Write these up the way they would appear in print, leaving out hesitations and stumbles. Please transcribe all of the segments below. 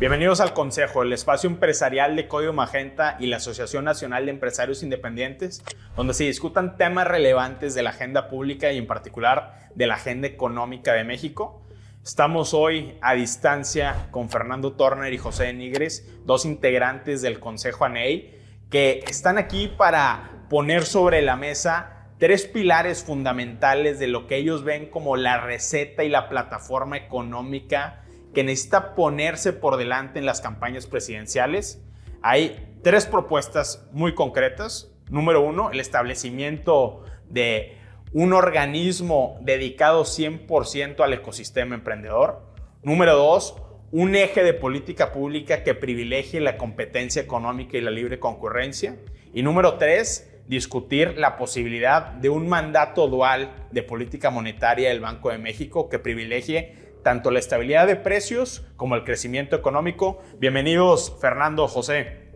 Bienvenidos al Consejo, el espacio empresarial de Código Magenta y la Asociación Nacional de Empresarios Independientes, donde se discutan temas relevantes de la agenda pública y en particular de la agenda económica de México. Estamos hoy a distancia con Fernando Torner y José Nigres, dos integrantes del Consejo ANEI, que están aquí para poner sobre la mesa tres pilares fundamentales de lo que ellos ven como la receta y la plataforma económica que necesita ponerse por delante en las campañas presidenciales. Hay tres propuestas muy concretas. Número uno, el establecimiento de un organismo dedicado 100% al ecosistema emprendedor. Número dos, un eje de política pública que privilegie la competencia económica y la libre concurrencia. Y número tres, discutir la posibilidad de un mandato dual de política monetaria del Banco de México que privilegie tanto la estabilidad de precios como el crecimiento económico. Bienvenidos, Fernando, José.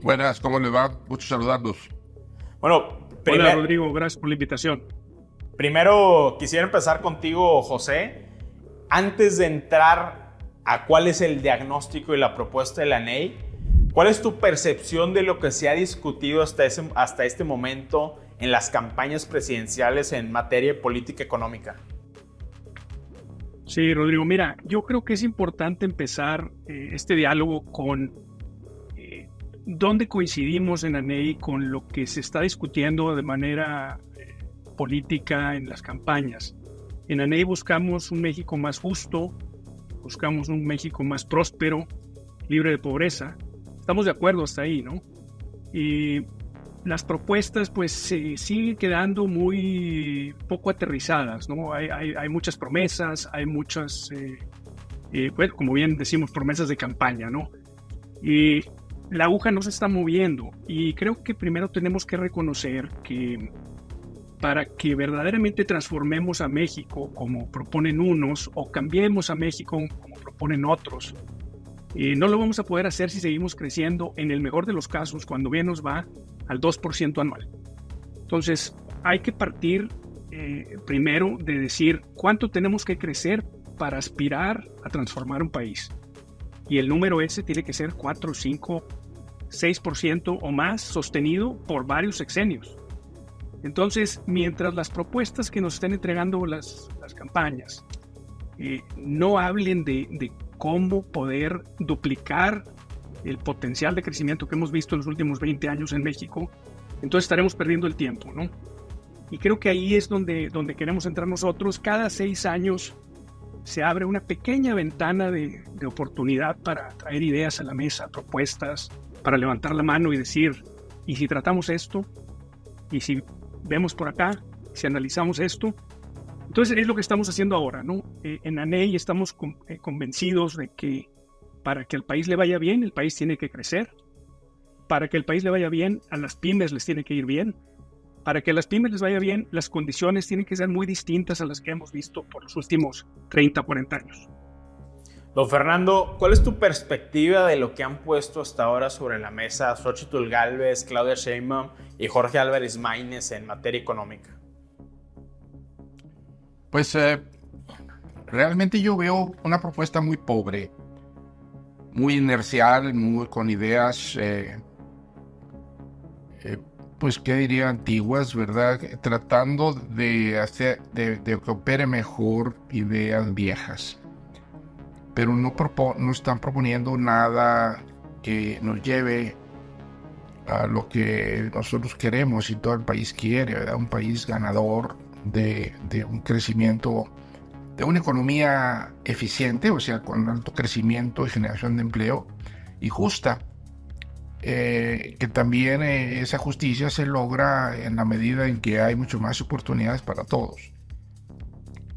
Buenas, ¿cómo les va? Mucho saludarlos. Bueno, hola, Rodrigo, gracias por la invitación. Primero, quisiera empezar contigo, José. Antes de entrar a cuál es el diagnóstico y la propuesta de la ANEI, ¿cuál es tu percepción de lo que se ha discutido hasta este momento en las campañas presidenciales en materia de política económica? Sí, Rodrigo, mira, yo creo que es importante empezar este diálogo con dónde coincidimos en ANEI con lo que se está discutiendo de manera política en las campañas. En ANEI buscamos un México más justo, buscamos un México más próspero, libre de pobreza. Estamos de acuerdo hasta ahí, ¿no? Y las propuestas pues se siguen quedando muy poco aterrizadas, ¿no? Hay muchas promesas, hay muchas, bueno, como bien decimos, promesas de campaña, ¿no? Y la aguja no se está moviendo y creo que primero tenemos que reconocer que para que verdaderamente transformemos a México como proponen unos o cambiemos a México como proponen otros, no lo vamos a poder hacer si seguimos creciendo, en el mejor de los casos, cuando bien nos va, al 2% anual. Entonces, hay que partir primero de decir cuánto tenemos que crecer para aspirar a transformar un país. Y el número ese tiene que ser 4, 5, 6% o más, sostenido por varios sexenios. Entonces, mientras las propuestas que nos estén entregando las campañas no hablen de cómo poder duplicar el potencial de crecimiento que hemos visto en los últimos 20 años en México, entonces estaremos perdiendo el tiempo, ¿no? Y creo que ahí es donde queremos entrar nosotros. Cada 6 años se abre una pequeña ventana de oportunidad para traer ideas a la mesa, propuestas, para levantar la mano y decir, ¿y si tratamos esto? ¿Y si vemos por acá? ¿Si analizamos esto? Entonces es lo que estamos haciendo ahora, ¿no? En ANEI estamos convencidos de que para que al país le vaya bien, el país tiene que crecer. Para que el país le vaya bien, a las pymes les tiene que ir bien. Para que a las pymes les vaya bien, las condiciones tienen que ser muy distintas a las que hemos visto por los últimos 30, 40 años. Don Fernando, ¿cuál es tu perspectiva de lo que han puesto hasta ahora sobre la mesa Xóchitl Gálvez, Claudia Sheinbaum y Jorge Álvarez Maínez en materia económica? Pues realmente yo veo una propuesta muy pobre, muy inercial, muy con ideas, pues qué diría, antiguas, ¿verdad? Tratando de hacer, de que opere mejor ideas viejas. Pero no están proponiendo nada que nos lleve a lo que nosotros queremos y todo el país quiere, ¿verdad? Un país ganador de un crecimiento, de una economía eficiente, o sea, con alto crecimiento y generación de empleo, y justa. Que también esa justicia se logra en la medida en que hay mucho más oportunidades para todos.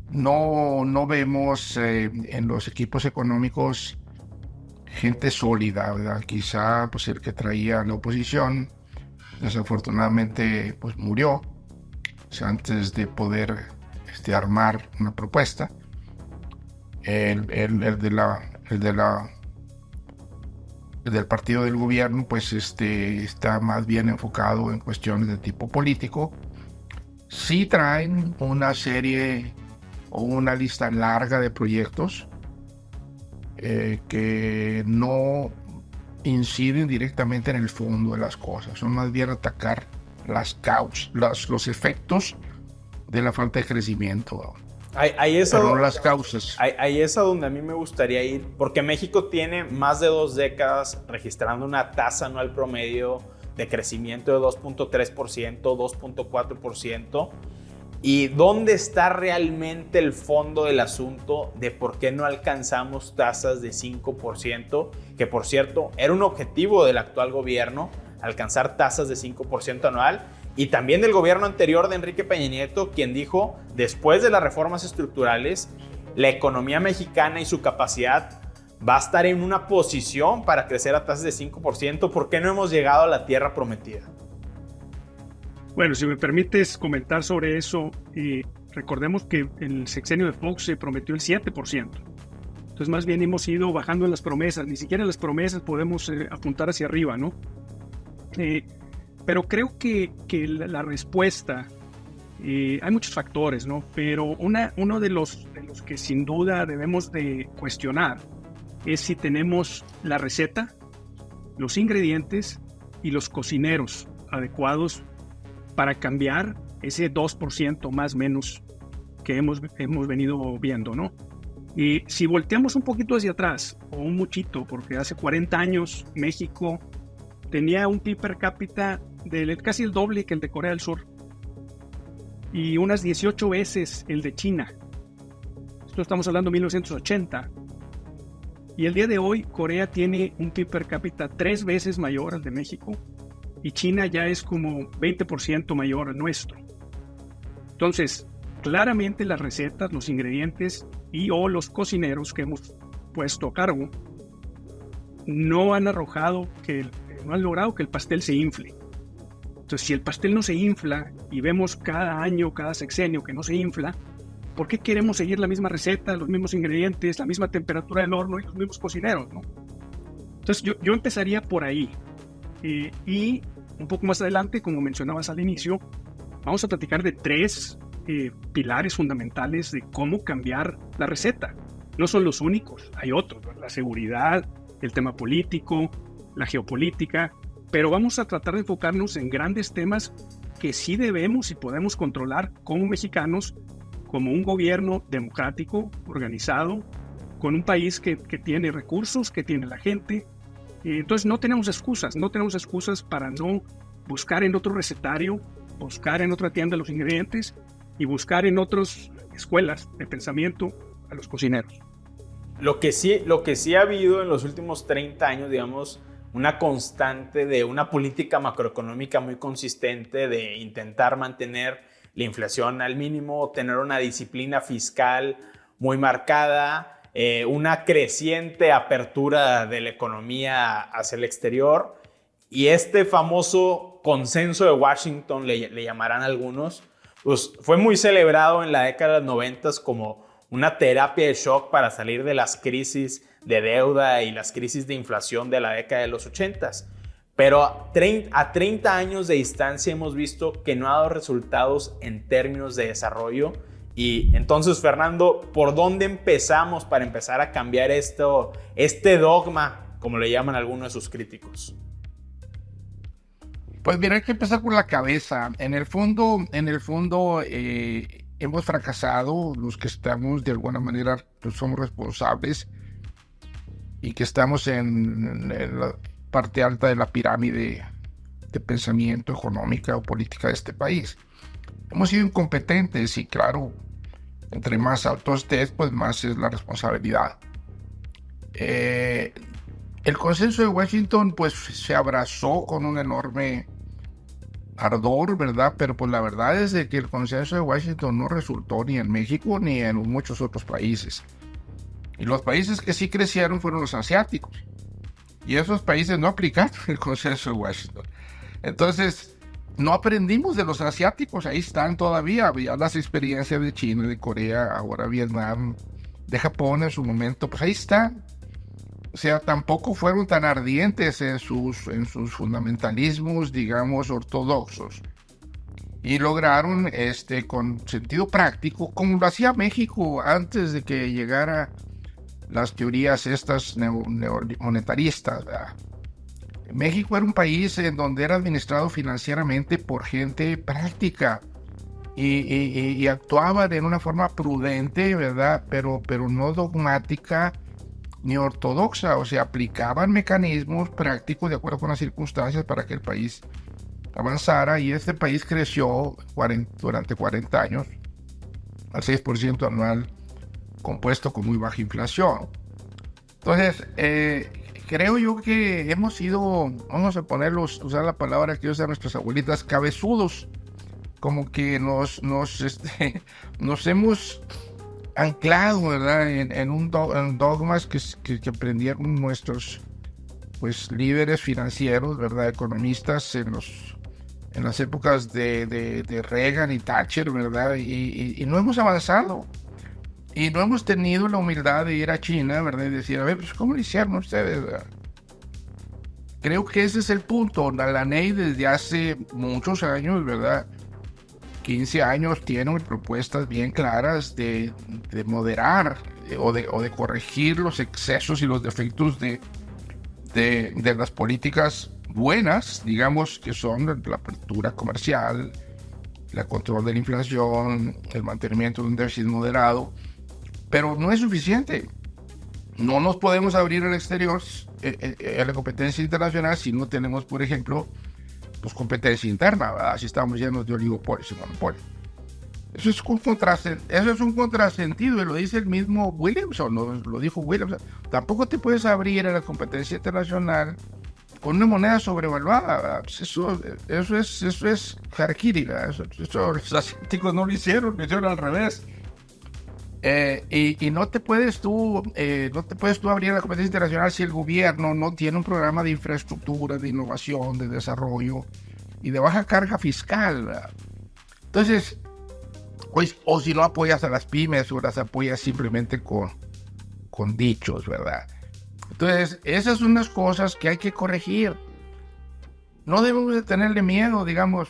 No vemos en los equipos económicos gente sólida, ¿verdad? Quizá pues, el que traía la oposición desafortunadamente pues, murió, o sea, antes de poder armar una propuesta. El del partido del gobierno pues está más bien enfocado en cuestiones de tipo político. Sí traen una serie o una lista larga de proyectos que no inciden directamente en el fondo de las cosas, son más bien atacar las causas, los efectos de la falta de crecimiento. Pero no las causas. Ahí es a donde a mí me gustaría ir, porque México tiene más de 2 décadas registrando una tasa anual promedio de crecimiento de 2.3%, 2.4%. ¿Y dónde está realmente el fondo del asunto de por qué no alcanzamos tasas de 5%? Que por cierto, era un objetivo del actual gobierno, alcanzar tasas de 5% anual. Y también del gobierno anterior de Enrique Peña Nieto, quien dijo, después de las reformas estructurales, la economía mexicana y su capacidad va a estar en una posición para crecer a tasas de 5%. ¿Por qué no hemos llegado a la tierra prometida? Bueno, si me permites comentar sobre eso, recordemos que en el sexenio de Fox se prometió el 7%. Entonces, más bien hemos ido bajando en las promesas. Ni siquiera en las promesas podemos apuntar hacia arriba, ¿no? Pero creo que la respuesta, hay muchos factores, ¿no? Pero uno de los que sin duda debemos de cuestionar es si tenemos la receta, los ingredientes y los cocineros adecuados para cambiar ese 2% más menos que hemos venido viendo, ¿no? Y si volteamos un poquito hacia atrás, o un muchito, porque hace 40 años México tenía un PIB per cápita de casi el doble que el de Corea del Sur y unas 18 veces el de China. Esto estamos hablando de 1980. Y el día de hoy Corea tiene un PIB per cápita 3 veces mayor al de México y China ya es como 20% mayor al nuestro. Entonces, claramente las recetas, los ingredientes y o los cocineros que hemos puesto a cargo no han logrado que el pastel se infle. Entonces, si el pastel no se infla y vemos cada año, cada sexenio que no se infla, ¿por qué queremos seguir la misma receta, los mismos ingredientes, la misma temperatura del horno y los mismos cocineros, ¿no? Entonces, yo empezaría por ahí. Y un poco más adelante, como mencionabas al inicio, vamos a platicar de 3 pilares fundamentales de cómo cambiar la receta. No son los únicos, hay otros, ¿no? La seguridad, el tema político, la geopolítica, pero vamos a tratar de enfocarnos en grandes temas que sí debemos y podemos controlar como mexicanos, como un gobierno democrático, organizado, con un país que tiene recursos, que tiene la gente. Entonces no tenemos excusas para no buscar en otro recetario, buscar en otra tienda los ingredientes y buscar en otras escuelas de pensamiento a los cocineros. Lo que sí ha habido en los últimos 30 años, digamos, una constante de una política macroeconómica muy consistente de intentar mantener la inflación al mínimo, tener una disciplina fiscal muy marcada, una creciente apertura de la economía hacia el exterior y este famoso consenso de Washington, le llamarán algunos, pues fue muy celebrado en la década de los 90 como una terapia de shock para salir de las crisis de deuda y las crisis de inflación de la década de los 80. Pero a 30 años de distancia hemos visto que no ha dado resultados en términos de desarrollo. Y entonces, Fernando, ¿por dónde empezamos para empezar a cambiar este dogma, como le llaman algunos de sus críticos? Pues mira, hay que empezar por la cabeza. En el fondo, hemos fracasado los que estamos, de alguna manera, pues somos responsables y que estamos en la parte alta de la pirámide de pensamiento económica o política de este país. Hemos sido incompetentes y claro, entre más alto estés, pues más es la responsabilidad. El consenso de Washington pues se abrazó con un enorme ardor, ¿verdad? Pero pues la verdad es de que el consenso de Washington no resultó ni en México ni en muchos otros países. Y los países que sí crecieron fueron los asiáticos. Y esos países no aplicaron el consenso de Washington. Entonces, no aprendimos de los asiáticos, ahí están todavía. Ya las experiencias de China, de Corea, ahora Vietnam, de Japón en su momento, pues ahí están. O sea, tampoco fueron tan ardientes en sus fundamentalismos, digamos, ortodoxos. Y lograron, con sentido práctico, como lo hacía México antes de que llegara las teorías estas monetaristas, ¿verdad? México era un país en donde era administrado financieramente por gente práctica y actuaban en una forma prudente, ¿verdad? Pero no dogmática ni ortodoxa, o sea, aplicaban mecanismos prácticos de acuerdo con las circunstancias para que el país avanzara, y este país creció durante 40 años al 6% anual, compuesto con muy baja inflación. Entonces, creo yo que hemos sido, vamos a usar la palabra que usan nuestras abuelitas, cabezudos, como que nos hemos anclado, ¿verdad? en dogmas que aprendieron nuestros pues líderes financieros, ¿verdad? Economistas en las épocas de Reagan y Thatcher, ¿verdad? Y no hemos avanzado. Y no hemos tenido la humildad de ir a China, ¿verdad? Y decir, a ver, pues, ¿cómo lo hicieron ustedes, ¿verdad? Creo que ese es el punto. La NEI desde hace muchos años, ¿verdad? 15 años tiene propuestas bien claras de moderar o de corregir los excesos y los defectos de las políticas buenas, digamos, que son la apertura comercial, el control de la inflación, el mantenimiento de un déficit moderado, pero no es suficiente. No nos podemos abrir al exterior, a la competencia internacional, si no tenemos, por ejemplo, pues competencia interna, ¿verdad? Si estamos llenos de oligopolios y monopolios. Eso es un contrasentido, y lo dice el mismo Williamson, lo dijo Williamson. Tampoco te puedes abrir a la competencia internacional con una moneda sobrevaluada, ¿verdad? Eso es harakiri, ¿verdad? Eso los asiáticos no lo hicieron al revés. Y no te puedes tú abrir a la competencia internacional si el gobierno no tiene un programa de infraestructura, de innovación, de desarrollo y de baja carga fiscal, ¿verdad? Entonces, pues, o si no apoyas a las pymes o las apoyas simplemente con dichos, ¿verdad? Entonces, esas son unas cosas que hay que corregir. No debemos de tenerle miedo, digamos,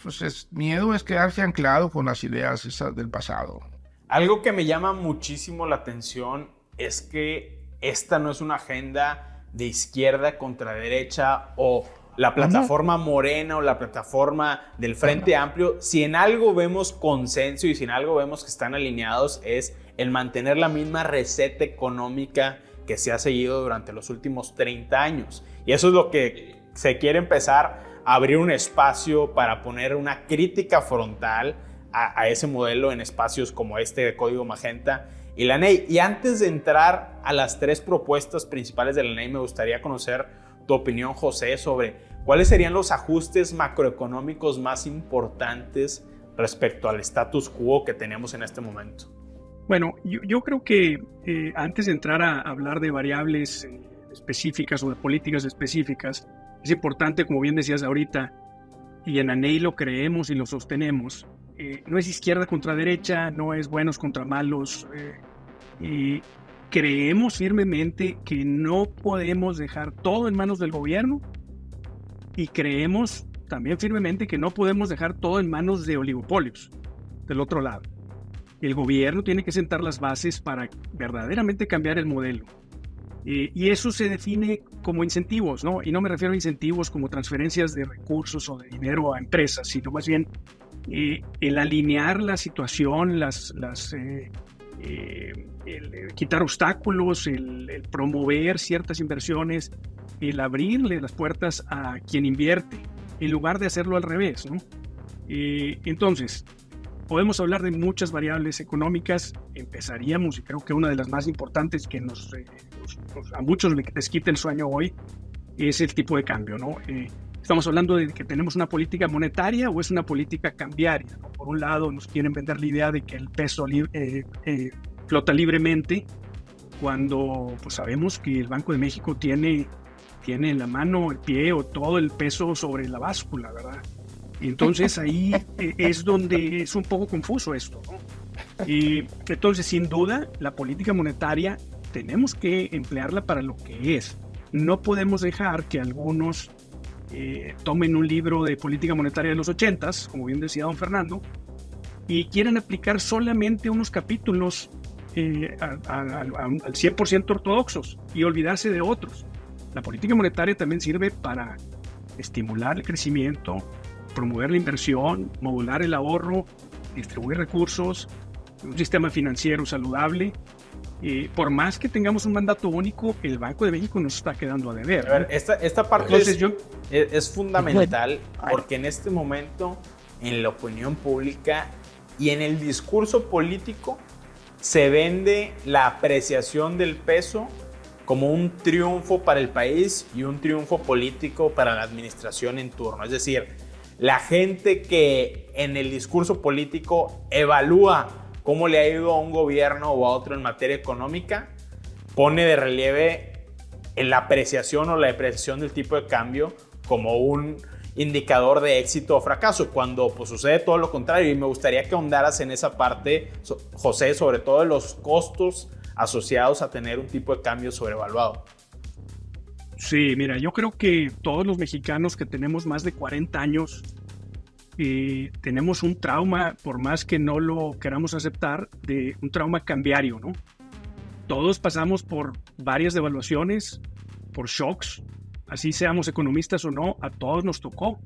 miedo es quedarse anclado con las ideas esas del pasado. Algo que me llama muchísimo la atención es que esta no es una agenda de izquierda contra derecha o la plataforma Morena o la plataforma del Frente Amplio. Si en algo vemos consenso y si en algo vemos que están alineados, es el mantener la misma receta económica que se ha seguido durante los últimos 30 años. Y eso es lo que se quiere empezar a abrir un espacio para poner una crítica frontal a ese modelo en espacios como este de Código Magenta y la NEI. Y antes de entrar a las tres propuestas principales de la NEI, me gustaría conocer tu opinión, José, sobre cuáles serían los ajustes macroeconómicos más importantes respecto al status quo que tenemos en este momento. Bueno, yo creo que antes de entrar a hablar de variables específicas o de políticas específicas, es importante, como bien decías ahorita, y en ANEI lo creemos y lo sostenemos, no es izquierda contra derecha, no es buenos contra malos, y creemos firmemente que no podemos dejar todo en manos del gobierno, y creemos también firmemente que no podemos dejar todo en manos de oligopolios del otro lado. El gobierno tiene que sentar las bases para verdaderamente cambiar el modelo. Y eso se define como incentivos, ¿no? Y no me refiero a incentivos como transferencias de recursos o de dinero a empresas, sino más bien el alinear la situación, el quitar obstáculos, el promover ciertas inversiones, el abrirle las puertas a quien invierte, en lugar de hacerlo al revés, ¿no? Entonces, podemos hablar de muchas variables económicas. Empezaríamos, y creo que una de las más importantes que a muchos les quita el sueño hoy, es el tipo de cambio, ¿no? Estamos hablando de que tenemos una política monetaria o es una política cambiaria, ¿no? Por un lado, nos quieren vender la idea de que el peso flota libremente, cuando pues, sabemos que el Banco de México tiene en la mano, el pie o todo el peso sobre la báscula, ¿verdad? Entonces ahí es donde es un poco confuso esto, ¿no? Y entonces, sin duda, la política monetaria tenemos que emplearla para lo que es. No podemos dejar que algunos tomen un libro de política monetaria de los 80s, como bien decía don Fernando, y quieran aplicar solamente unos capítulos al 100% ortodoxos y olvidarse de otros. La política monetaria también sirve para estimular el crecimiento, promover la inversión, modular el ahorro, distribuir recursos, un sistema financiero saludable. Por más que tengamos un mandato único, el Banco de México nos está quedando a deber. A ver, esta parte es fundamental porque en este momento, en la opinión pública y en el discurso político, se vende la apreciación del peso como un triunfo para el país y un triunfo político para la administración en turno. Es decir, la gente que en el discurso político evalúa cómo le ha ido a un gobierno o a otro en materia económica, pone de relieve la apreciación o la depreciación del tipo de cambio como un indicador de éxito o fracaso, cuando pues, sucede todo lo contrario. Y me gustaría que ahondaras en esa parte, José, sobre todo de los costos asociados a tener un tipo de cambio sobrevaluado. Sí, mira, yo creo que todos los mexicanos que tenemos más de 40 años tenemos un trauma, por más que no lo queramos aceptar, de un trauma cambiario, ¿no? Todos pasamos por varias devaluaciones, por shocks, así seamos economistas o no, a todos nos tocó.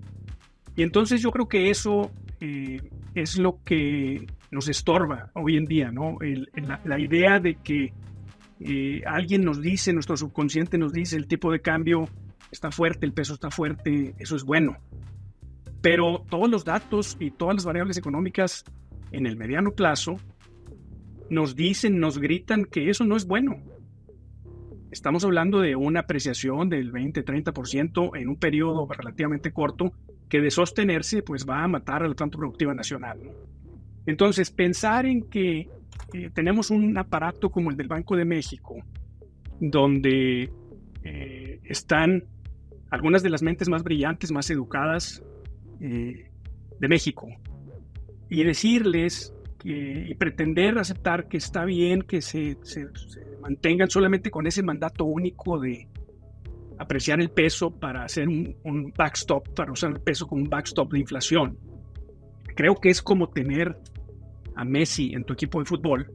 Y entonces yo creo que eso es lo que nos estorba hoy en día, ¿no? La idea de que alguien nos dice, nuestro subconsciente nos dice, el tipo de cambio está fuerte, el peso está fuerte, eso es bueno. Pero todos los datos y todas las variables económicas en el mediano plazo nos dicen, nos gritan que eso no es bueno. Estamos hablando de una apreciación del 20-30% en un periodo relativamente corto que de sostenerse pues va a matar a la planta productiva nacional, ¿no? Entonces, pensar en que tenemos un aparato como el del Banco de México, donde están algunas de las mentes más brillantes, más educadas de México, y decirles y pretender aceptar que está bien que se mantengan solamente con ese mandato único de apreciar el peso para hacer un backstop, para usar el peso como un backstop de inflación. Creo que es como tener a Messi en tu equipo de fútbol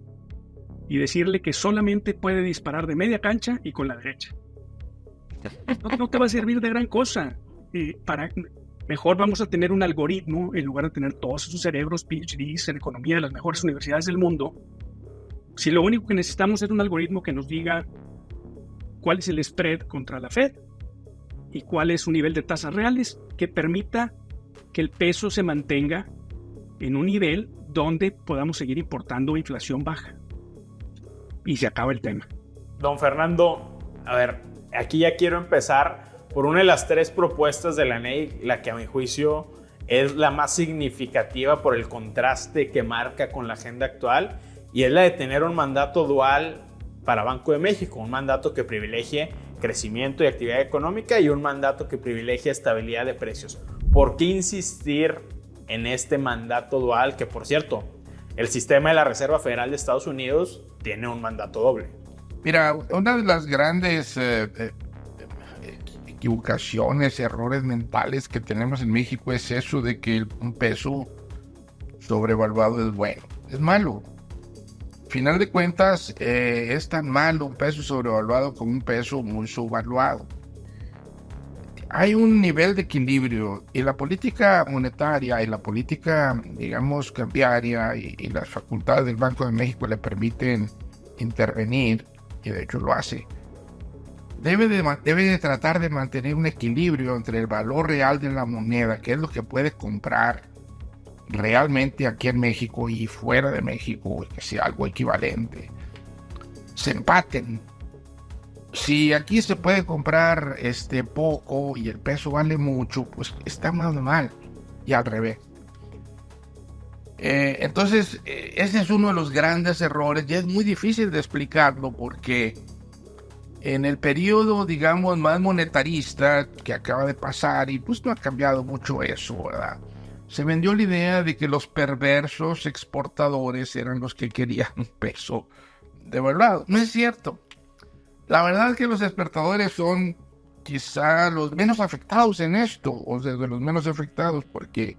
y decirle que solamente puede disparar de media cancha y con la derecha. No te va a servir de gran cosa. Mejor vamos a tener un algoritmo en lugar de tener todos esos cerebros PhDs en economía de las mejores universidades del mundo. Si lo único que necesitamos es un algoritmo que nos diga cuál es el spread contra la Fed y cuál es su nivel de tasas reales que permita que el peso se mantenga en un nivel donde podamos seguir importando inflación baja. Y se acaba el tema. Don Fernando, a ver, aquí ya quiero empezar por una de las tres propuestas de la ley, la que a mi juicio es la más significativa por el contraste que marca con la agenda actual, y es la de tener un mandato dual para Banco de México, un mandato que privilegie crecimiento y actividad económica y un mandato que privilegie estabilidad de precios. ¿Por qué insistir en este mandato dual? Que, por cierto, el sistema de la Reserva Federal de Estados Unidos tiene un mandato doble. Mira, una de las grandes equivocaciones, errores mentales que tenemos en México es eso de que un peso sobrevaluado es bueno. Es malo. Final de cuentas, es tan malo un peso sobrevaluado como un peso muy subvaluado. Hay un nivel de equilibrio y la política monetaria y la política, digamos, cambiaria y las facultades del Banco de México le permiten intervenir, y de hecho lo hace. Debe de tratar de mantener un equilibrio entre el valor real de la moneda, que es lo que puede comprar realmente aquí en México y fuera de México, que sea algo equivalente, se empaten. Si aquí se puede comprar poco y el peso vale mucho, pues está más mal, y al revés. Entonces, ese es uno de los grandes errores y es muy difícil de explicarlo porque en el periodo, digamos, más monetarista que acaba de pasar, y pues no ha cambiado mucho eso, ¿verdad? Se vendió la idea de que los perversos exportadores eran los que querían un peso devaluado. No es cierto. La verdad es que los exportadores son quizá los menos afectados en esto, o sea, de los menos afectados, porque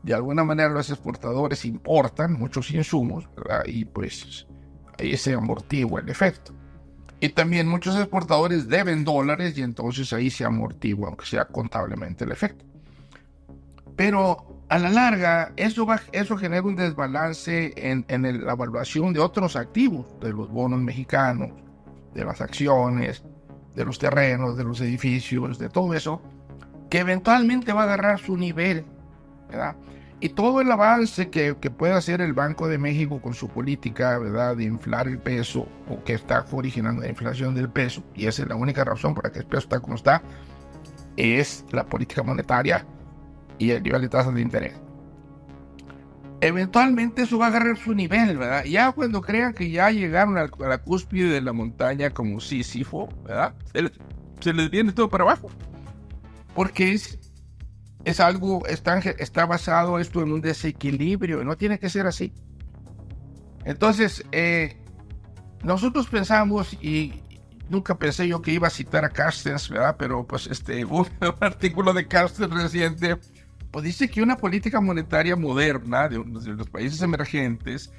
de alguna manera los exportadores importan muchos insumos, ¿verdad? Y pues ahí se amortigua el efecto. Y también muchos exportadores deben dólares y entonces ahí se amortigua, aunque sea contablemente el efecto. Pero a la larga, eso genera un desbalance en la evaluación de otros activos, de los bonos mexicanos, de las acciones, de los terrenos, de los edificios, de todo eso, que eventualmente va a agarrar su nivel, ¿verdad? Y todo el avance que puede hacer el Banco de México con su política, ¿verdad?, de inflar el peso, o que está originando la inflación del peso, y esa es la única razón por la que el peso está como está, es la política monetaria y el nivel de tasas de interés. Eventualmente eso va a agarrar su nivel, ¿verdad? Ya cuando crean que ya llegaron a la cúspide de la montaña como Sísifo, ¿verdad?, se les viene todo para abajo. Porque es algo, está basado esto en un desequilibrio, no tiene que ser así. Entonces, nosotros pensamos, y nunca pensé yo que iba a citar a Carstens, ¿verdad? Pero pues un artículo de Carstens reciente, pues dice que una política monetaria moderna de los países emergentes,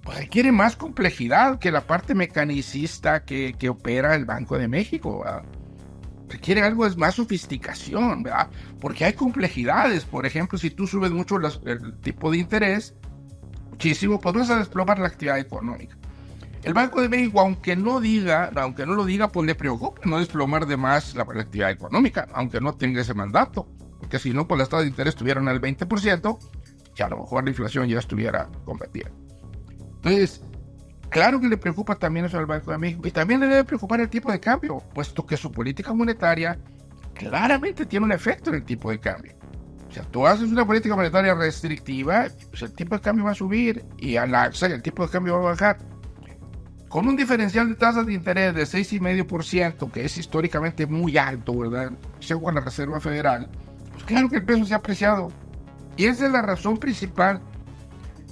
pues requiere más complejidad que la parte mecanicista que opera el Banco de México, ¿verdad? Requiere algo de más sofisticación, ¿verdad? Porque hay complejidades. Por ejemplo, si tú subes mucho el tipo de interés, muchísimo, pues vas a desplomar la actividad económica. El Banco de México, aunque no lo diga, pues le preocupa no desplomar de más la actividad económica, aunque no tenga ese mandato. Porque si no, pues las tasas de interés estuvieran al 20%, y a lo mejor la inflación ya estuviera combatida. Entonces, claro que le preocupa también eso al Banco de México, y también le debe preocupar el tipo de cambio, puesto que su política monetaria claramente tiene un efecto en el tipo de cambio. O sea, tú haces una política monetaria restrictiva, pues el tipo de cambio va a subir, y al alza el tipo de cambio va a bajar. Con un diferencial de tasas de interés de 6,5%, que es históricamente muy alto, ¿verdad?, según la Reserva Federal, pues claro que el peso se ha apreciado. Y esa es la razón principal.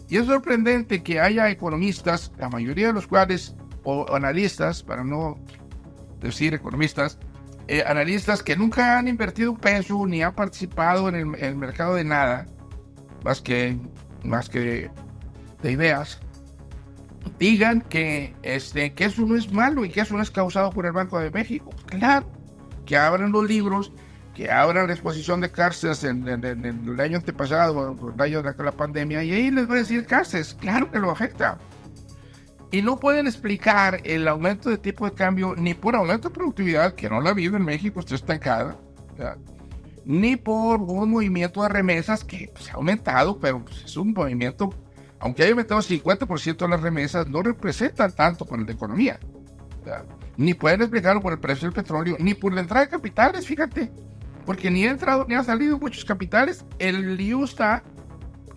Y es sorprendente que haya economistas, la mayoría de los cuales, o analistas, para no decir economistas, analistas que nunca han invertido un peso ni han participado en el mercado de nada, más que de ideas, digan que eso no es malo y que eso no es causado por el Banco de México. Claro, que abran los libros, que abran la exposición de Carstens en el año antepasado, el año de la pandemia, y ahí les voy a decir Carstens, claro que lo afecta. Y no pueden explicar el aumento de tipo de cambio ni por aumento de productividad, que no la ha habido en México, está estancada, ¿verdad?, ni por un movimiento de remesas que se ha aumentado, pero pues, es un movimiento, aunque haya aumentado 50% de las remesas, no representan tanto para la economía, ¿verdad? Ni pueden explicarlo por el precio del petróleo, ni por la entrada de capitales, fíjate. Porque ni ha entrado ni ha salido muchos capitales. El lío está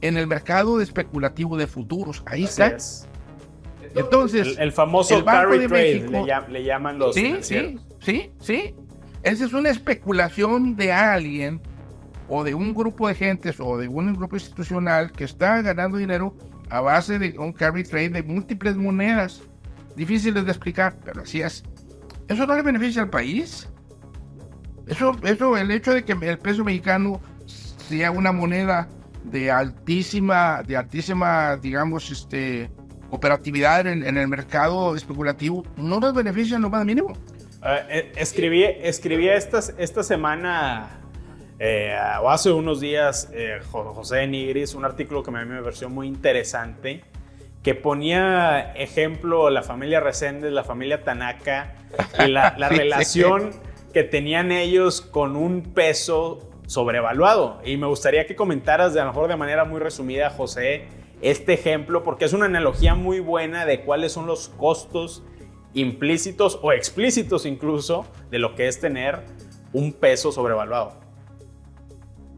en el mercado especulativo de futuros. Ahí Así está. Es. Entonces, el famoso el Banco carry de trade México, le llaman los financieros. sí. Esa es una especulación de alguien o de un grupo de gentes o de un grupo institucional que está ganando dinero a base de un carry trade de múltiples monedas. Difíciles de explicar, pero así es. ¿Eso no le beneficia al país? Eso, el hecho de que el peso mexicano sea una moneda de altísima, digamos, operatividad en el mercado especulativo, no nos beneficia en lo más mínimo. Escribí esta semana, o hace unos días, José Nigris, un artículo que a mí me pareció muy interesante, que ponía ejemplo la familia Reséndez, la familia Tanaka, y la Sí, relación que tenían ellos con un peso sobrevaluado. Y me gustaría que comentaras, a lo mejor de manera muy resumida, José, este ejemplo, porque es una analogía muy buena de cuáles son los costos implícitos o explícitos incluso de lo que es tener un peso sobrevaluado.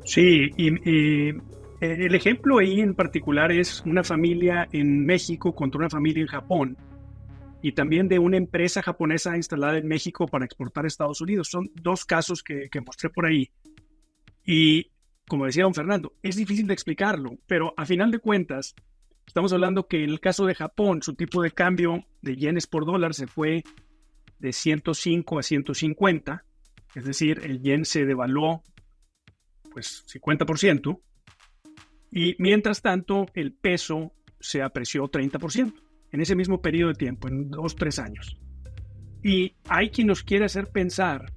Sí, y el ejemplo ahí en particular es una familia en México contra una familia en Japón, y también de una empresa japonesa instalada en México para exportar a Estados Unidos. Son dos casos que mostré por ahí. Y como decía don Fernando, es difícil de explicarlo, pero a final de cuentas, estamos hablando que en el caso de Japón, su tipo de cambio de yenes por dólar se fue de 105 a 150, es decir, el yen se devaluó pues 50%, y mientras tanto el peso se apreció 30%. en ese mismo periodo de tiempo, en 2-3 años. Y hay quien nos quiere hacer pensar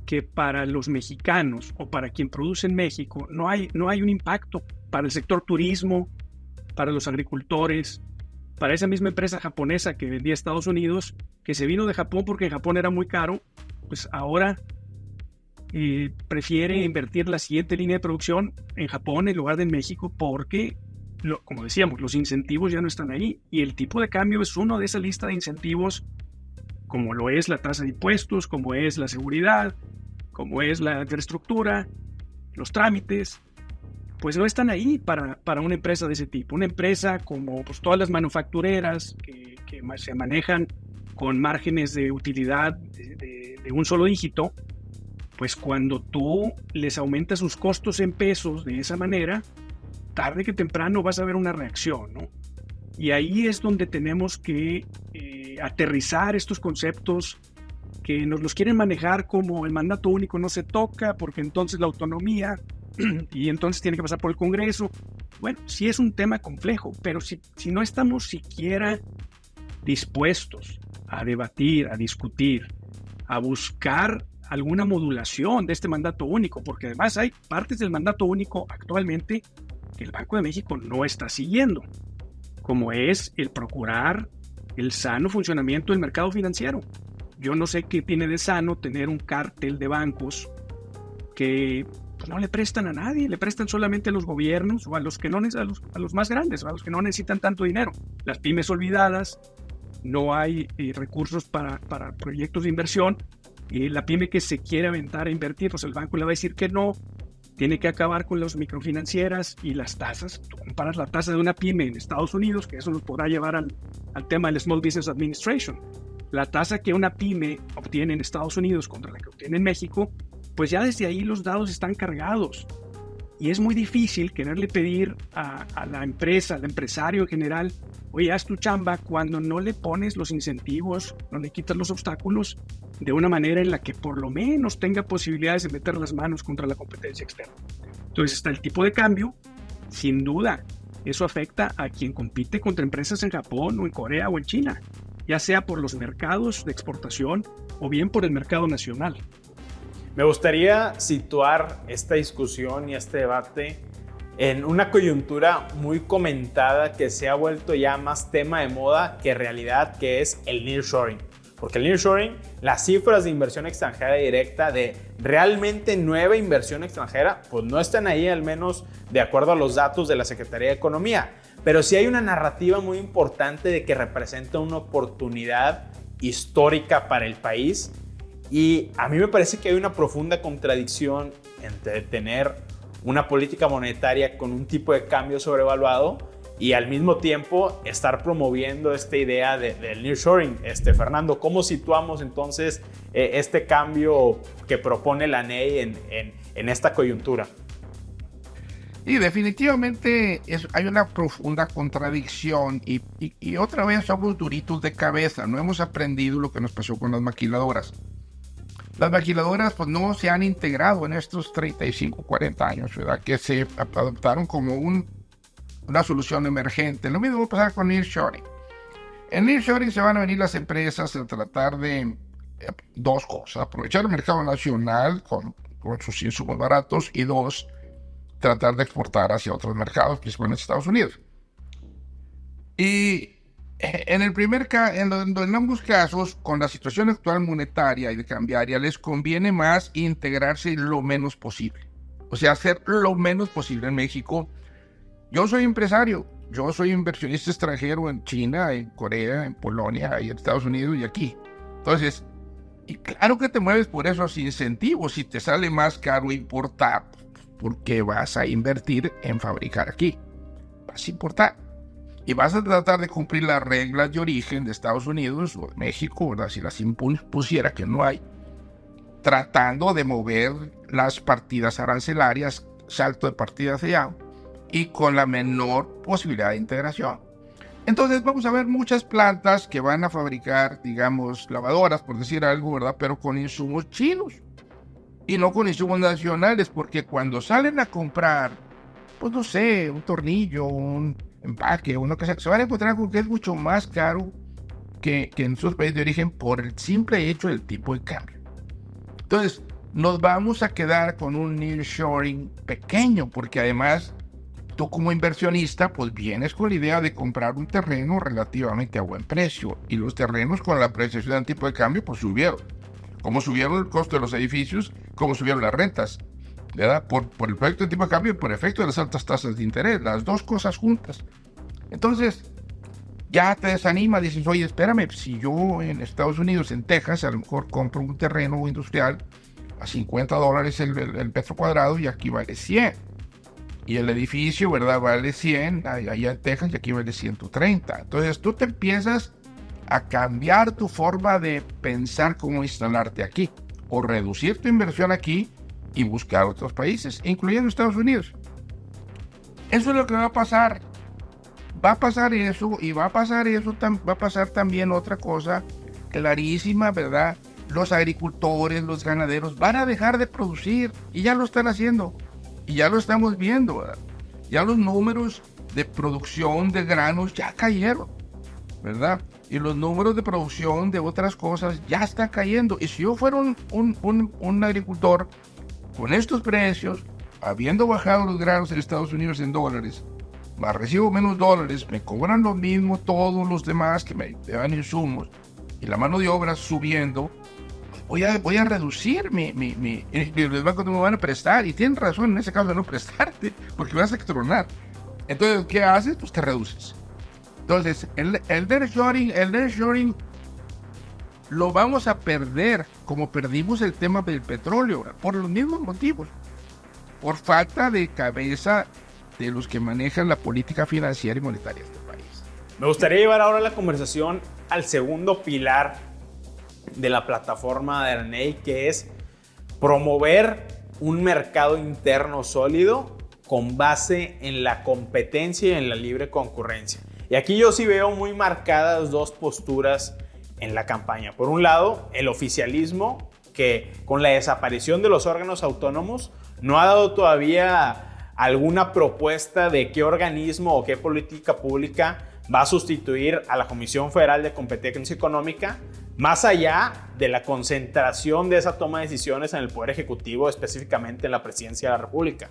que para los mexicanos o para quien produce en México no hay un impacto para el sector turismo, para los agricultores, para esa misma empresa japonesa que vendía a Estados Unidos, que se vino de Japón porque en Japón era muy caro, pues ahora prefiere invertir la siguiente línea de producción en Japón en lugar de en México porque, como decíamos, los incentivos ya no están ahí y el tipo de cambio es uno de esa lista de incentivos, como lo es la tasa de impuestos, como es la seguridad, como es la infraestructura, los trámites, pues no están ahí para una empresa de ese tipo. Una empresa como pues, todas las manufactureras que se manejan con márgenes de utilidad de un solo dígito, pues cuando tú les aumentas sus costos en pesos de esa manera, tarde que temprano vas a ver una reacción, ¿no? Y ahí es donde tenemos que aterrizar estos conceptos que nos los quieren manejar como el mandato único no se toca porque entonces la autonomía y entonces tiene que pasar por el Congreso. Bueno, sí es un tema complejo, pero si no estamos siquiera dispuestos a debatir, a discutir, a buscar alguna modulación de este mandato único, porque además hay partes del mandato único actualmente que el Banco de México no está siguiendo, como es el procurar el sano funcionamiento del mercado financiero. Yo no sé qué tiene de sano tener un cártel de bancos que pues, no le prestan a nadie, le prestan solamente a los gobiernos o a los que no a los más grandes, o a los que no necesitan tanto dinero. Las pymes olvidadas, no hay recursos para proyectos de inversión. La pyme que se quiere aventar a invertir, pues el banco le va a decir que no, tiene que acabar con las microfinancieras y las tasas. Tú comparas la tasa de una pyme en Estados Unidos, que eso nos podrá llevar al tema del Small Business Administration. La tasa que una pyme obtiene en Estados Unidos contra la que obtiene en México, pues ya desde ahí los dados están cargados. Y es muy difícil quererle pedir a la empresa, al empresario en general, oye, haz tu chamba cuando no le pones los incentivos, no le quitas los obstáculos de una manera en la que por lo menos tenga posibilidades de meter las manos contra la competencia externa. Entonces está el tipo de cambio, sin duda, eso afecta a quien compite contra empresas en Japón o en Corea o en China, ya sea por los mercados de exportación o bien por el mercado nacional. Me gustaría situar esta discusión y este debate en una coyuntura muy comentada que se ha vuelto ya más tema de moda que realidad, que es el nearshoring. Porque el nearshoring, las cifras de inversión extranjera directa, de realmente nueva inversión extranjera, pues no están ahí, al menos de acuerdo a los datos de la Secretaría de Economía. Pero sí hay una narrativa muy importante de que representa una oportunidad histórica para el país. Y a mí me parece que hay una profunda contradicción entre tener una política monetaria con un tipo de cambio sobrevaluado y al mismo tiempo estar promoviendo esta idea del nearshoring. Fernando, ¿cómo situamos entonces este cambio que propone la NEI en esta coyuntura? Y definitivamente hay una profunda contradicción y otra vez somos duritos de cabeza, no hemos aprendido lo que nos pasó con las maquiladoras. Las maquiladoras pues no se han integrado en estos 35, 40 años, ¿verdad? Que se adoptaron como una solución emergente. Lo mismo va a pasar con nearshoring. En nearshoring se van a venir las empresas a tratar de dos cosas: aprovechar el mercado nacional con sus insumos baratos y dos, tratar de exportar hacia otros mercados, principalmente Estados Unidos. Y en ambos casos, con la situación actual monetaria y de cambiaria, les conviene más integrarse lo menos posible. O sea, hacer lo menos posible en México. Yo soy empresario, yo soy inversionista extranjero en China, en Corea, en Polonia, y en Estados Unidos y aquí. Entonces, y claro que te mueves por esos incentivos. Si te sale más caro importar, porque vas a invertir en fabricar aquí. Vas a importar. Y vas a tratar de cumplir las reglas de origen de Estados Unidos o de México, ¿verdad? Si las impusiera, que no hay, tratando de mover las partidas arancelarias, salto de partidas allá, y con la menor posibilidad de integración. Entonces vamos a ver muchas plantas que van a fabricar, digamos, lavadoras, por decir algo, ¿verdad? Pero con insumos chinos y no con insumos nacionales, porque cuando salen a comprar, pues no sé, un tornillo, empaque, uno que se van a encontrar con que es mucho más caro que en sus países de origen por el simple hecho del tipo de cambio. Entonces, nos vamos a quedar con un nearshoring pequeño, porque además tú como inversionista pues vienes con la idea de comprar un terreno relativamente a buen precio, y los terrenos con la apreciación del tipo de cambio pues subieron. Como subieron el costo de los edificios, como subieron las rentas, ¿verdad? Por el efecto del tipo de cambio y por efecto de las altas tasas de interés, las dos cosas juntas. Entonces, ya te desanima, dices, oye, espérame, si yo en Estados Unidos, en Texas, a lo mejor compro un terreno industrial a $50 el metro cuadrado y aquí vale 100. Y el edificio, ¿verdad? Vale 100 allá en Texas y aquí vale 130. Entonces tú te empiezas a cambiar tu forma de pensar cómo instalarte aquí, o reducir tu inversión aquí y buscar otros países, incluyendo Estados Unidos. Eso es lo que va a pasar. Va a pasar eso, y va a pasar también otra cosa clarísima, ¿verdad? Los agricultores, los ganaderos van a dejar de producir, y ya lo están haciendo, y ya lo estamos viendo, ¿verdad? Ya los números de producción de granos ya cayeron, ¿verdad? Y los números de producción de otras cosas ya están cayendo. Y si yo fuera un agricultor con estos precios, habiendo bajado los granos en Estados Unidos en dólares, más recibo menos dólares, me cobran lo mismo todos los demás que me dan insumos, y la mano de obra subiendo, voy a reducir los bancos no me van a prestar, y tienen razón en ese caso de no prestarte, porque vas a tronar. Entonces, ¿qué haces? Pues te reduces. Entonces, el nearshoring lo vamos a perder como perdimos el tema del petróleo, por los mismos motivos, por falta de cabeza de los que manejan la política financiera y monetaria de este país. Me gustaría llevar ahora la conversación al segundo pilar de la plataforma de la NEI, que es promover un mercado interno sólido con base en la competencia y en la libre concurrencia. Y aquí yo sí veo muy marcadas dos posturas en la campaña. Por un lado, el oficialismo, que con la desaparición de los órganos autónomos no ha dado todavía alguna propuesta de qué organismo o qué política pública va a sustituir a la Comisión Federal de Competencia Económica, más allá de la concentración de esa toma de decisiones en el Poder Ejecutivo, específicamente en la Presidencia de la República.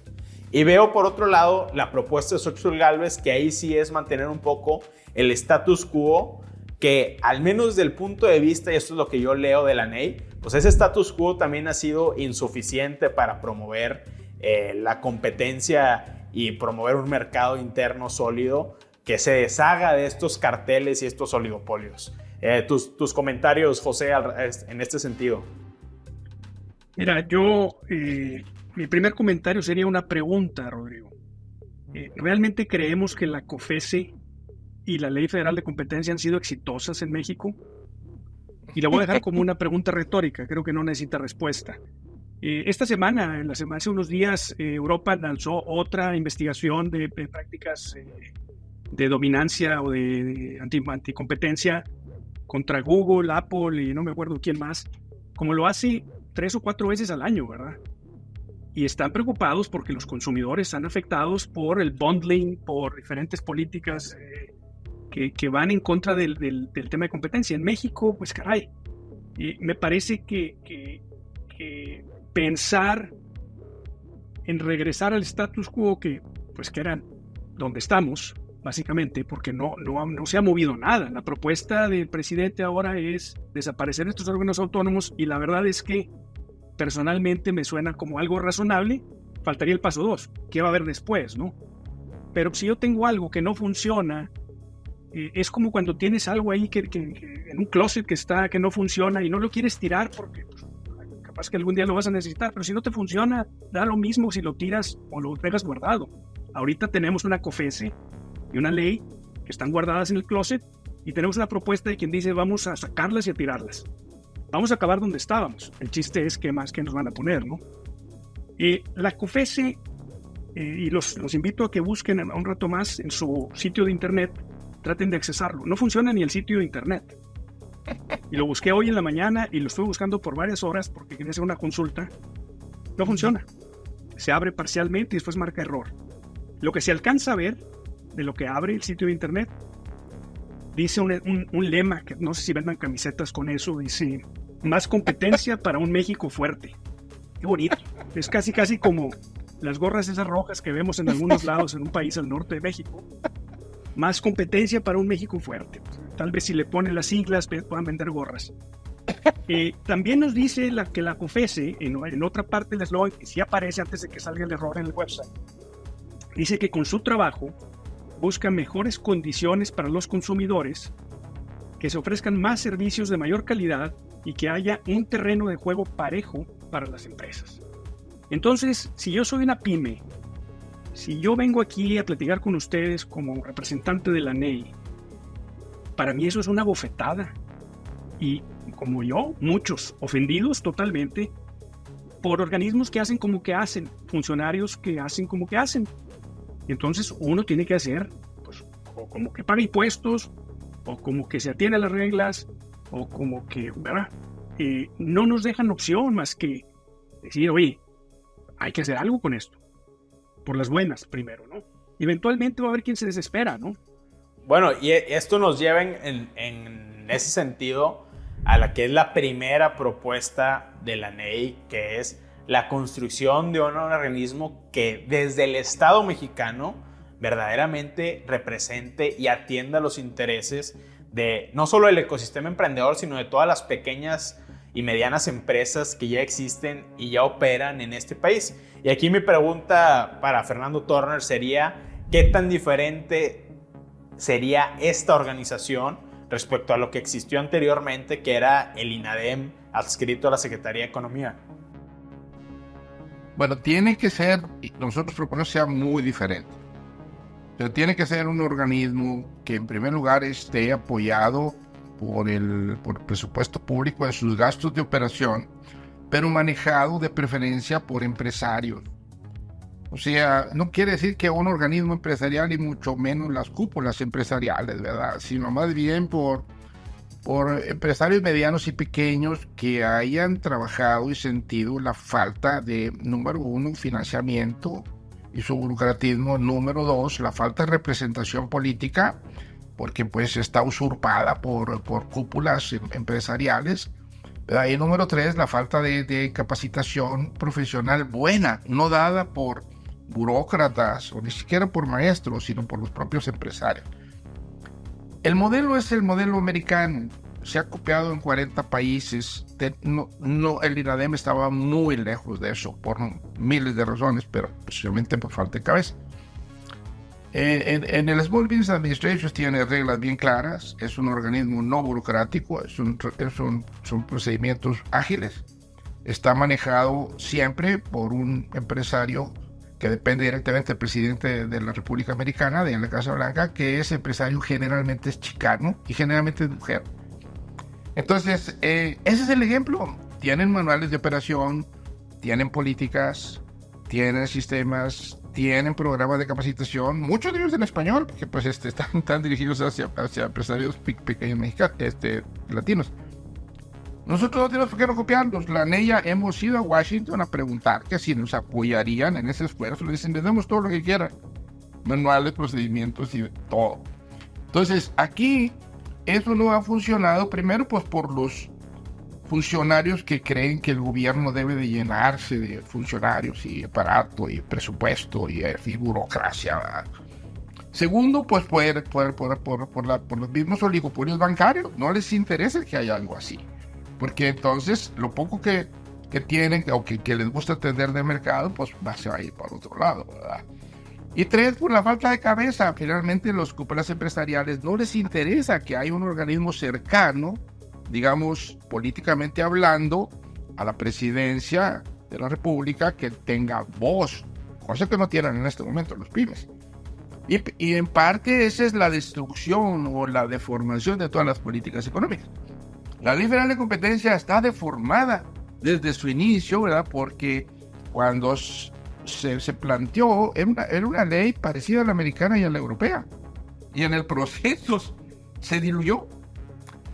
Y veo por otro lado la propuesta de Xochitl Gálvez, que ahí sí es mantener un poco el status quo, que al menos desde el punto de vista, y esto es lo que yo leo de la NEI, pues ese status quo también ha sido insuficiente para promover la competencia y promover un mercado interno sólido que se deshaga de estos carteles y estos oligopolios. Tus comentarios, José, en este sentido. Mira, mi primer comentario sería una pregunta, Rodrigo. ¿Realmente creemos que la COFECE y la Ley Federal de Competencia han sido exitosas en México? Y la voy a dejar como una pregunta retórica, creo que no necesita respuesta. Esta semana, hace unos días, Europa lanzó otra investigación de prácticas de dominancia o de anticompetencia contra Google, Apple y no me acuerdo quién más, como lo hace 3 o 4 veces al año, ¿verdad? Y están preocupados porque los consumidores están afectados por el bundling, por diferentes políticas que van en contra del tema de competencia. En México, pues caray, me parece que pensar en regresar al status quo que era donde estamos, básicamente, porque no se ha movido nada. La propuesta del presidente ahora es desaparecer estos órganos autónomos, y la verdad es que personalmente me suena como algo razonable. Faltaría el paso 2, ¿qué va a haber después, no? Pero si yo tengo algo que no funciona, es como cuando tienes algo ahí que en un closet que no funciona y no lo quieres tirar porque capaz que algún día lo vas a necesitar, pero si no te funciona, da lo mismo si lo tiras o lo dejas guardado. Ahorita tenemos una COFECE y una ley que están guardadas en el closet, y tenemos una propuesta de quien dice vamos a sacarlas y a tirarlas. Vamos a acabar donde estábamos. El chiste es qué más que nos van a poner, ¿no? La COFECE, y los invito a que busquen un rato más en su sitio de internet, traten de accesarlo. No funciona ni el sitio de internet. Y lo busqué hoy en la mañana y lo estuve buscando por varias horas porque quería hacer una consulta. No funciona. Se abre parcialmente y después marca error. Lo que se alcanza a ver de lo que abre el sitio de internet. Dice un lema, que no sé si vendan camisetas con eso, dice: más competencia para un México fuerte. Qué bonito. Es casi como las gorras esas rojas que vemos en algunos lados en un país al norte de México. Más competencia para un México fuerte. Tal vez si le ponen las siglas puedan vender gorras. También nos dice que la COFESE, en otra parte del eslogan, que sí aparece antes de que salga el error en el website, dice que con su trabajo busca mejores condiciones para los consumidores, que se ofrezcan más servicios de mayor calidad y que haya un terreno de juego parejo para las empresas. Entonces, si yo soy una pyme, si yo vengo aquí a platicar con ustedes como representante de la NEI, para mí eso es una bofetada. Y como yo, muchos ofendidos totalmente por organismos que hacen como que hacen, funcionarios que hacen como que hacen. Y entonces uno tiene que hacer, pues, o como que paga impuestos, o como que se atiene a las reglas, o como que, ¿verdad? No nos dejan opción más que decir: oye, hay que hacer algo con esto. Por las buenas primero, ¿no? Eventualmente va a haber quien se desespera, ¿no? Bueno, y esto nos lleva en ese sentido a la que es la primera propuesta de la NEI, que es la construcción de un organismo que desde el Estado mexicano verdaderamente represente y atienda los intereses de no solo el ecosistema emprendedor, sino de todas las pequeñas y medianas empresas que ya existen y ya operan en este país. Y aquí mi pregunta para Fernando Turner sería: ¿qué tan diferente sería esta organización respecto a lo que existió anteriormente, que era el INADEM adscrito a la Secretaría de Economía? Bueno, tiene que ser, nosotros proponemos sea muy diferente. Pero tiene que ser un organismo que en primer lugar esté apoyado por el presupuesto público de sus gastos de operación, pero manejado de preferencia por empresarios. O sea, no quiere decir que un organismo empresarial y mucho menos las cúpulas empresariales, ¿verdad? Sino más bien por empresarios medianos y pequeños que hayan trabajado y sentido la falta de, número uno, financiamiento y su burocratismo. Número dos, la falta de representación política, porque pues está usurpada por cúpulas empresariales, ¿verdad? Y número tres, la falta de capacitación profesional buena, no dada por burócratas o ni siquiera por maestros, sino por los propios empresarios. El modelo es el modelo americano, se ha copiado en 40 países. El INADEM estaba muy lejos de eso por miles de razones, pero especialmente por falta de cabeza. En el Small Business Administration tiene reglas bien claras, es un organismo no burocrático, son procedimientos ágiles. Está manejado siempre por un empresario que depende directamente del presidente de la República Americana, de la Casa Blanca, que ese empresario generalmente es chicano y generalmente es mujer. Entonces, ese es el ejemplo. Tienen manuales de operación, tienen políticas, tienen sistemas, tienen programas de capacitación, muchos de ellos en español, porque pues están dirigidos hacia empresarios pequeños mexicanos, latinos. Nosotros no tenemos por qué no copiarlos. La NEI hemos ido a Washington a preguntar que si nos apoyarían en ese esfuerzo. Les dicen: les damos todo lo que quieran, manuales, procedimientos y todo. Entonces, aquí eso no ha funcionado, primero pues por los funcionarios que creen que el gobierno debe de llenarse de funcionarios y aparato y presupuesto y burocracia, ¿verdad? Segundo, pues por los mismos oligopolios bancarios. No les interesa que haya algo así, porque entonces lo poco que tienen o que les gusta atender de mercado, pues se va a ir para otro lado, ¿verdad? Y tres, por la falta de cabeza. Finalmente, los cúpulas empresariales no les interesa que haya un organismo cercano, digamos, políticamente hablando, a la presidencia de la República, que tenga voz, cosa que no tienen en este momento los pymes. Y en parte esa es la destrucción o la deformación de todas las políticas económicas. La Ley Federal de Competencia está deformada desde su inicio, ¿verdad? Porque cuando se planteó, era una ley parecida a la americana y a la europea. Y en el proceso se diluyó.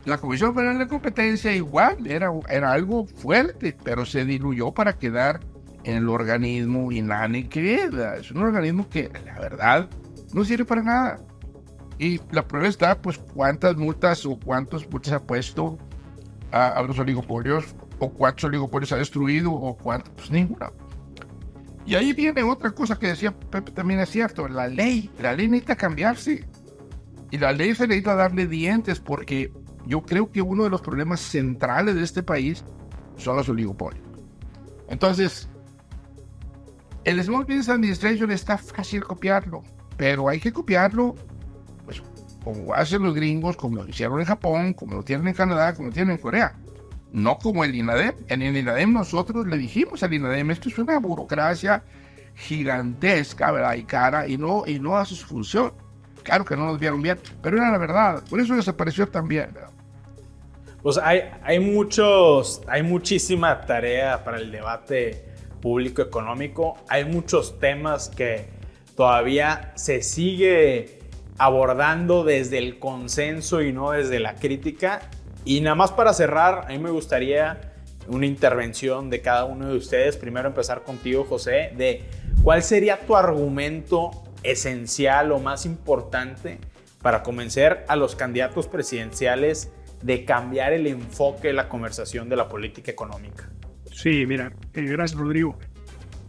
La Comisión Federal de Competencia igual era algo fuerte, pero se diluyó para quedar en el organismo INANE, que es un organismo que, la verdad, no sirve para nada. Y la prueba está, pues, cuántas multas o cuántos multas ha puesto a los oligopolios, o cuántos oligopolios ha destruido, o cuántos, pues ninguna. Y ahí viene otra cosa que decía Pepe, también es cierto, la ley necesita cambiarse. Y la ley se necesita darle dientes, porque yo creo que uno de los problemas centrales de este país son los oligopolios. Entonces, el Small Business Administration está fácil copiarlo, pero hay que copiarlo, pues, como hacen los gringos, como lo hicieron en Japón, como lo tienen en Canadá, como lo tienen en Corea. No como el INADEM. En el INADEM nosotros le dijimos al INADEM, esto es una burocracia gigantesca, ¿verdad? Y cara, y no hace su función. Claro que no nos vieron bien, pero era la verdad. Por eso desapareció también, ¿verdad? Pues hay muchísima tarea para el debate público económico. Hay muchos temas que todavía se sigue abordando desde el consenso y no desde la crítica. Y nada más para cerrar, a mí me gustaría una intervención de cada uno de ustedes. Primero empezar contigo, José, de cuál sería tu argumento esencial o más importante para convencer a los candidatos presidenciales de cambiar el enfoque de la conversación de la política económica. Sí, mira, gracias, Rodrigo.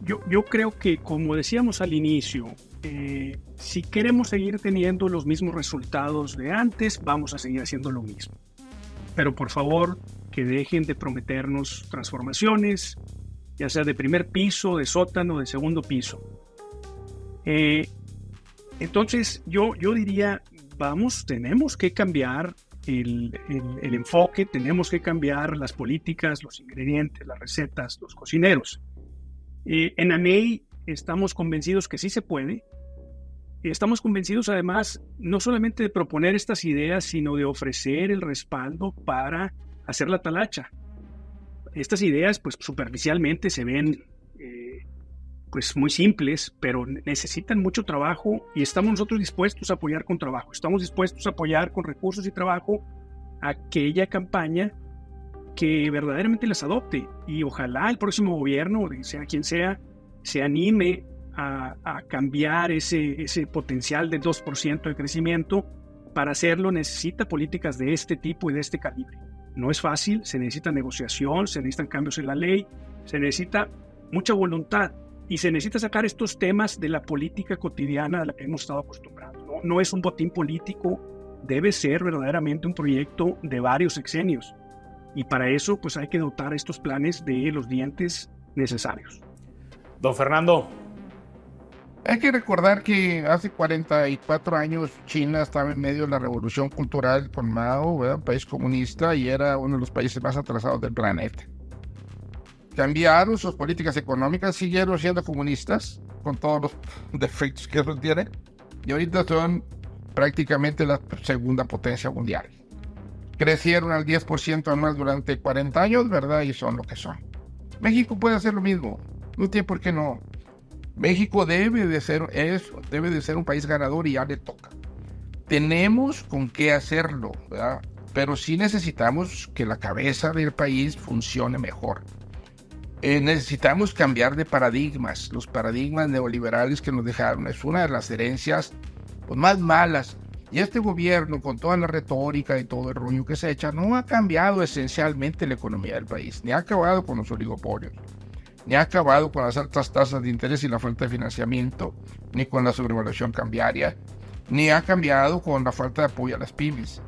Yo creo que, como decíamos al inicio, si queremos seguir teniendo los mismos resultados de antes, vamos a seguir haciendo lo mismo. Pero por favor, que dejen de prometernos transformaciones, ya sea de primer piso, de sótano, de segundo piso. Entonces, yo diría, tenemos que cambiar el enfoque, tenemos que cambiar las políticas, los ingredientes, las recetas, los cocineros. En ANEI estamos convencidos que sí se puede. Estamos convencidos además no solamente de proponer estas ideas, sino de ofrecer el respaldo para hacer la talacha. Estas ideas, pues superficialmente se ven pues muy simples, pero necesitan mucho trabajo y estamos nosotros dispuestos a apoyar con trabajo. Estamos dispuestos a apoyar con recursos y trabajo aquella campaña que verdaderamente las adopte, y ojalá el próximo gobierno, sea quien sea, se anime a cambiar ese potencial del 2% de crecimiento. Para hacerlo necesita políticas de este tipo y de este calibre. No es fácil, se necesita negociación, se necesitan cambios en la ley, se necesita mucha voluntad y se necesita sacar estos temas de la política cotidiana a la que hemos estado acostumbrados. No es un botín político, debe ser verdaderamente un proyecto de varios sexenios. Y para eso pues hay que dotar a estos planes de los dientes necesarios. Don Fernando. Hay que recordar que hace 44 años China estaba en medio de la revolución cultural con Mao, ¿verdad? Un país comunista, y era uno de los países más atrasados del planeta. Cambiaron sus políticas económicas, siguieron siendo comunistas, con todos los defectos que eso tiene, y ahorita son prácticamente la segunda potencia mundial. Crecieron al 10% anual durante 40 años, ¿verdad? Y son lo que son. México puede hacer lo mismo, no tiene por qué no. México debe de ser un país ganador y ya le toca. Tenemos con qué hacerlo, ¿verdad? Pero sí necesitamos que la cabeza del país funcione mejor. Necesitamos cambiar de paradigmas. Los paradigmas neoliberales que nos dejaron es una de las herencias pues, más malas. Y este gobierno, con toda la retórica y todo el rollo que se echa, no ha cambiado esencialmente la economía del país, ni ha acabado con los oligopolios, ni ha acabado con las altas tasas de interés y la falta de financiamiento, ni con la sobrevaluación cambiaria, ni ha cambiado con la falta de apoyo a las pymes.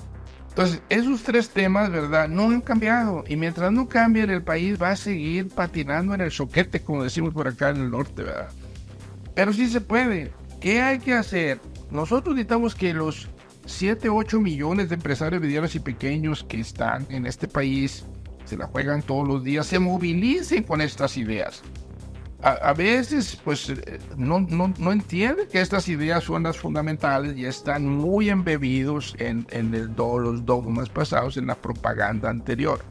Entonces, esos tres temas, ¿verdad?, no han cambiado. Y mientras no cambien, el país va a seguir patinando en el soquete, como decimos por acá en el norte, ¿verdad? Pero sí se puede. ¿Qué hay que hacer? Nosotros necesitamos que los 7, 8 millones de empresarios medianos y pequeños que están en este país, se la juegan todos los días, se movilicen con estas ideas. A veces, pues, no entienden que estas ideas son las fundamentales y están muy embebidos en los dogmas pasados, en la propaganda anterior.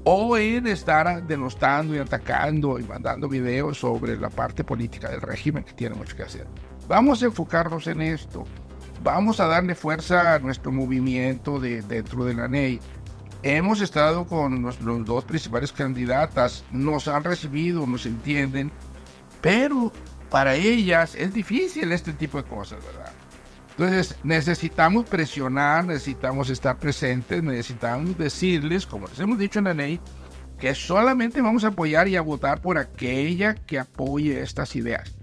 O en estar denostando y atacando y mandando videos sobre la parte política del régimen, que tiene mucho que hacer. Vamos a enfocarnos en esto. Vamos a darle fuerza a nuestro movimiento dentro de la ANEI. Hemos estado con los dos principales candidatas, nos han recibido, nos entienden, pero para ellas es difícil este tipo de cosas, ¿verdad? Entonces necesitamos presionar, necesitamos estar presentes, necesitamos decirles, como les hemos dicho en la ley, que solamente vamos a apoyar y a votar por aquella que apoye estas ideas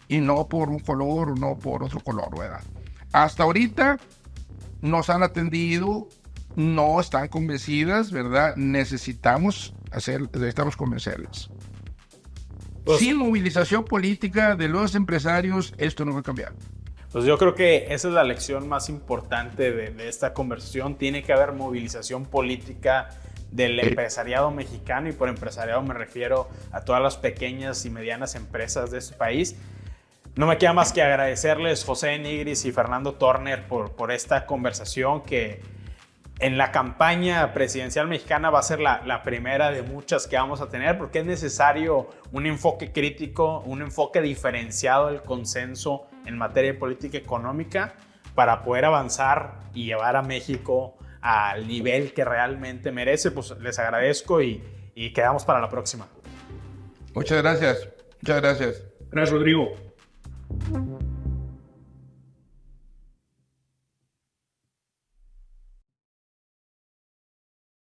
y no por un color o no por otro color, ¿verdad? Hasta ahorita nos han atendido, no están convencidas, ¿verdad? Necesitamos convencerles. Pues, sin movilización política de los empresarios, esto no va a cambiar. Pues yo creo que esa es la lección más importante de esta conversación. Tiene que haber movilización política del empresariado mexicano, y por empresariado me refiero a todas las pequeñas y medianas empresas de este país. No me queda más que agradecerles, José Nigris y Fernando Turner, por esta conversación que en la campaña presidencial mexicana va a ser la primera de muchas que vamos a tener, porque es necesario un enfoque crítico, un enfoque diferenciado del consenso en materia de política económica para poder avanzar y llevar a México al nivel que realmente merece. Pues les agradezco y quedamos para la próxima. Muchas gracias. Muchas gracias. Gracias, Rodrigo.